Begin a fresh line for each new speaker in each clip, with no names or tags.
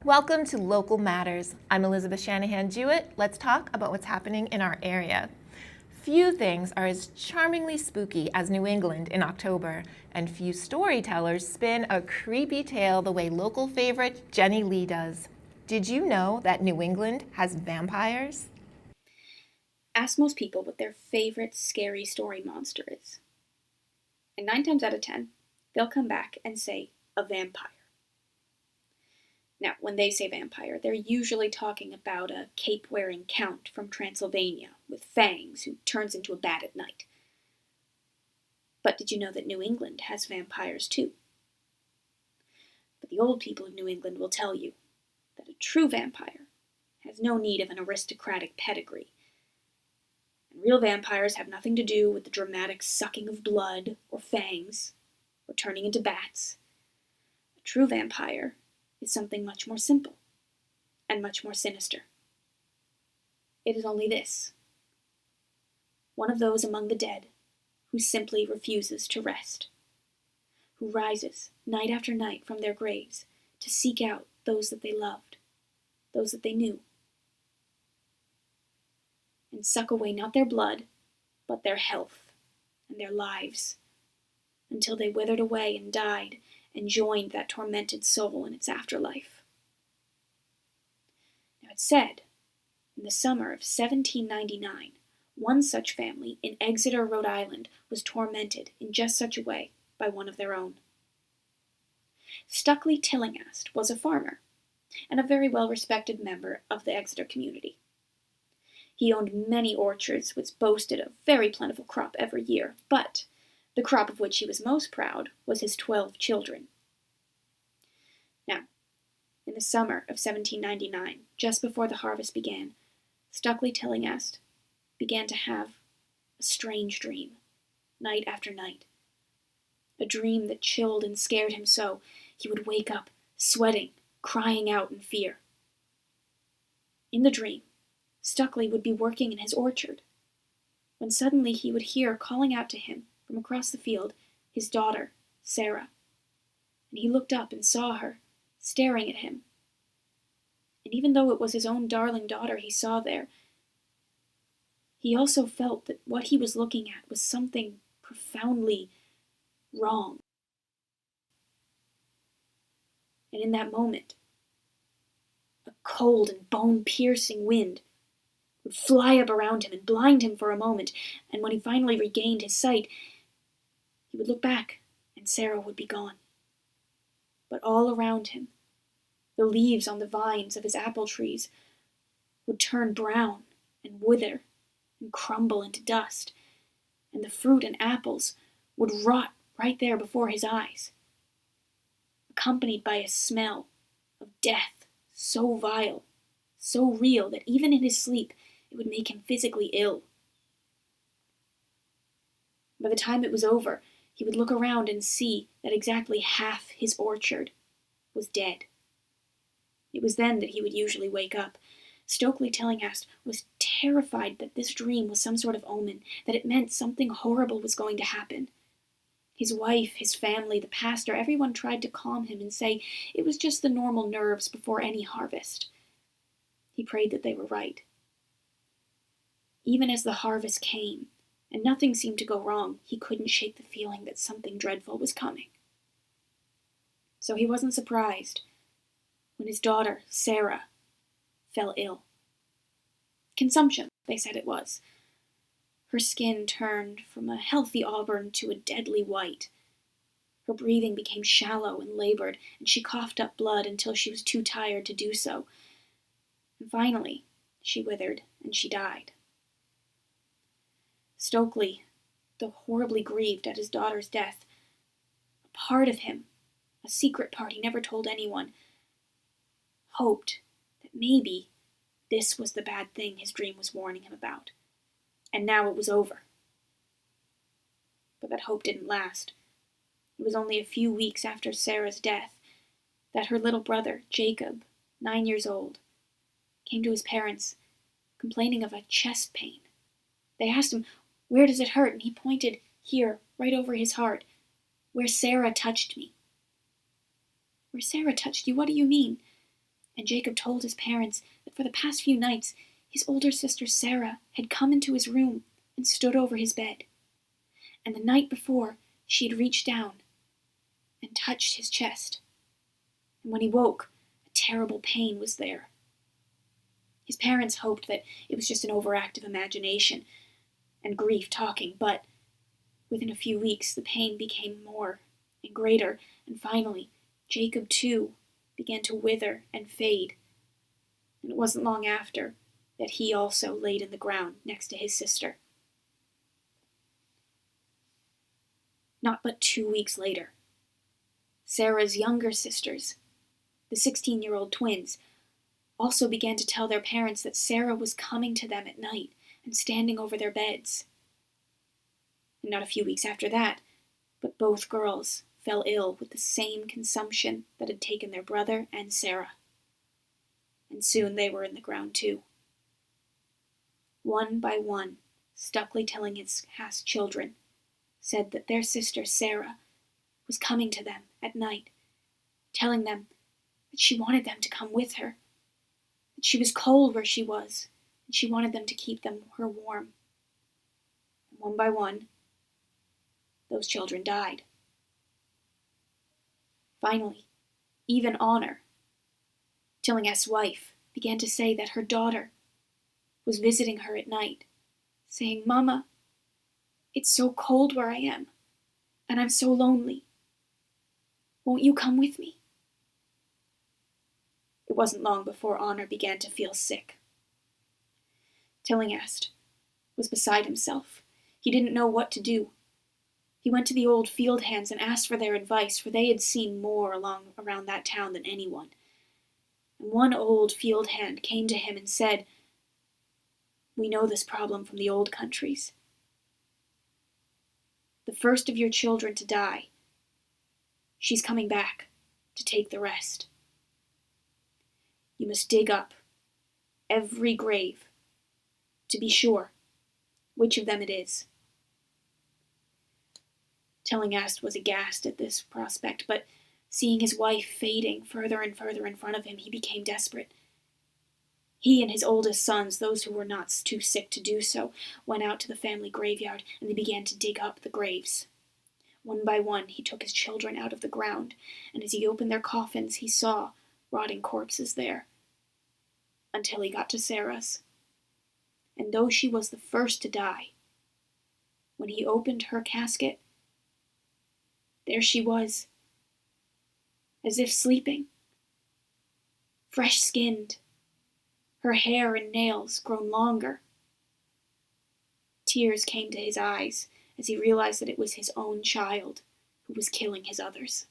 Welcome to Local Matters. I'm Elizabeth Shanahan Jewett. Let's talk about what's happening in our area. Few things are as charmingly spooky as New England in October, and few storytellers spin a creepy tale the way local favorite Jenny Lee does. Did you know that New England has vampires?
Ask most people what their favorite scary story monster is. And 9 times out of 10, they'll come back and say a vampire. Now, when they say vampire, they're usually talking about a cape-wearing count from Transylvania with fangs who turns into a bat at night. But did you know that New England has vampires too? But the old people of New England will tell you that a true vampire has no need of an aristocratic pedigree. And real vampires have nothing to do with the dramatic sucking of blood or fangs or turning into bats. A true vampire is something much more simple and much more sinister. It is only this: one of those among the dead who simply refuses to rest, who rises night after night from their graves to seek out those that they loved, those that they knew, and suck away not their blood, but their health and their lives, until they withered away and died and joined that tormented soul in its afterlife. Now it's said, in the summer of 1799, one such family in Exeter, Rhode Island, was tormented in just such a way by one of their own. Stuckley Tillinghast was a farmer and a very well-respected member of the Exeter community. He owned many orchards which boasted a very plentiful crop every year, but the crop of which he was most proud was his 12 children. Now, in the summer of 1799, just before the harvest began, Stuckley Tillinghast began to have a strange dream, night after night. A dream that chilled and scared him so he would wake up sweating, crying out in fear. In the dream, Stuckley would be working in his orchard, when suddenly he would hear calling out to him from across the field his daughter, Sarah, and he looked up and saw her, staring at him. And even though it was his own darling daughter he saw there, he also felt that what he was looking at was something profoundly wrong. And in that moment, a cold and bone-piercing wind would fly up around him and blind him for a moment, and when he finally regained his sight, he would look back, and Sarah would be gone. But all around him, the leaves on the vines of his apple trees would turn brown and wither and crumble into dust, and the fruit and apples would rot right there before his eyes, accompanied by a smell of death so vile, so real, that even in his sleep it would make him physically ill. By the time it was over, he would look around and see that exactly half his orchard was dead. It was then that he would usually wake up. Stuckley Tillinghast was terrified that this dream was some sort of omen, that it meant something horrible was going to happen. His wife, his family, the pastor, everyone tried to calm him and say it was just the normal nerves before any harvest. He prayed that they were right. Even as the harvest came, and nothing seemed to go wrong, he couldn't shake the feeling that something dreadful was coming. So he wasn't surprised when his daughter, Sarah, fell ill. Consumption, they said it was. Her skin turned from a healthy auburn to a deadly white. Her breathing became shallow and labored, and she coughed up blood until she was too tired to do so. And finally, she withered and she died. Stuckley, though horribly grieved at his daughter's death, a part of him, a secret part he never told anyone, hoped that maybe this was the bad thing his dream was warning him about, and now it was over. But that hope didn't last. It was only a few weeks after Sarah's death that her little brother, Jacob, 9 years old, came to his parents complaining of a chest pain. They asked him, "Where does it hurt?" And he pointed here, right over his heart, "Where Sarah touched me." "Where Sarah touched you? What do you mean?" and Jacob told his parents that for the past few nights his older sister Sarah had come into his room and stood over his bed, and the night before she had reached down and touched his chest, and when he woke, a terrible pain was there. His parents hoped that it was just an overactive imagination and grief talking, but within a few weeks the pain became more and greater, and finally Jacob too began to wither and fade, and it wasn't long after that he also laid in the ground next to his sister. Not but 2 weeks later, Sarah's younger sisters, the 16-year-old twins, also began to tell their parents that Sarah was coming to them at night and standing over their beds. And not a few weeks after that, but both girls fell ill with the same consumption that had taken their brother and Sarah. And soon they were in the ground too. One by one, Stuckley Tillinghass children said that their sister Sarah was coming to them at night, telling them that she wanted them to come with her, that she was cold where she was, and she wanted them to keep her warm. And one by one, those children died. Finally, even Honor, Tillinghast's wife, began to say that her daughter was visiting her at night, saying, "Mama, it's so cold where I am, and I'm so lonely. Won't you come with me?" It wasn't long before Honor began to feel sick. Tillinghast was beside himself. He didn't know what to do. He went to the old field hands and asked for their advice, for they had seen more around that town than anyone. And one old field hand came to him and said, "We know this problem from the old countries. The first of your children to die, she's coming back to take the rest. You must dig up every grave to be sure which of them it is." Tillinghast was aghast at this prospect, but seeing his wife fading further and further in front of him, he became desperate. He and his oldest sons, those who were not too sick to do so, went out to the family graveyard, and they began to dig up the graves. One by one, he took his children out of the ground, and as he opened their coffins, he saw rotting corpses there, until he got to Sarah's. And though she was the first to die, when he opened her casket, there she was, as if sleeping, fresh-skinned, her hair and nails grown longer. Tears came to his eyes as he realized that it was his own child who was killing his others.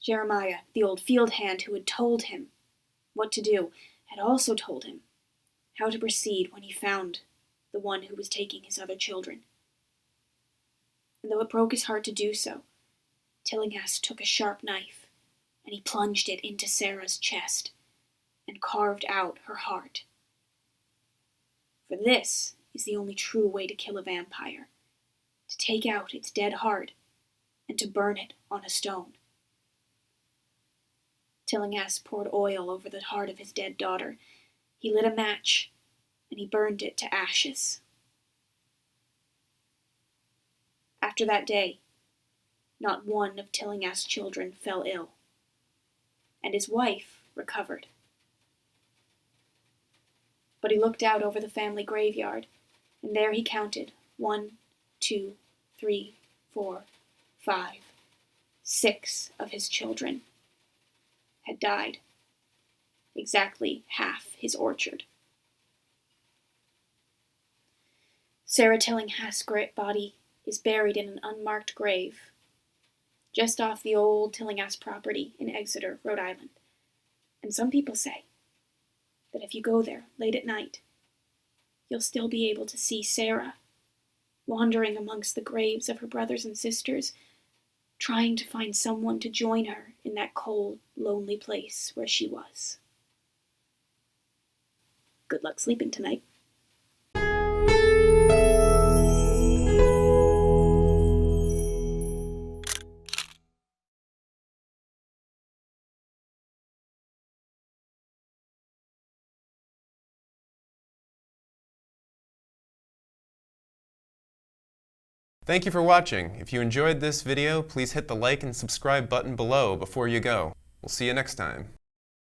Jeremiah, the old field hand who had told him what to do, had also told him how to proceed when he found the one who was taking his other children. And though it broke his heart to do so, Tillinghast took a sharp knife, and he plunged it into Sarah's chest and carved out her heart. For this is the only true way to kill a vampire, to take out its dead heart and to burn it on a stone. Tillinghast poured oil over the heart of his dead daughter. He lit a match, and he burned it to ashes. After that day, not one of Tillinghast's children fell ill, and his wife recovered. But he looked out over the family graveyard, and there he counted 1, 2, 3, 4, 5, 6 of his children had died, exactly half his orchard. Sarah Tillinghast's great body is buried in an unmarked grave just off the old Tillinghast property in Exeter, Rhode Island. And some people say that if you go there late at night, you'll still be able to see Sarah wandering amongst the graves of her brothers and sisters, trying to find someone to join her in that cold, lonely place where she was. Good luck sleeping tonight.
Thank you for watching. If you enjoyed this video, please hit the like and subscribe button below before you go. We'll see you next time.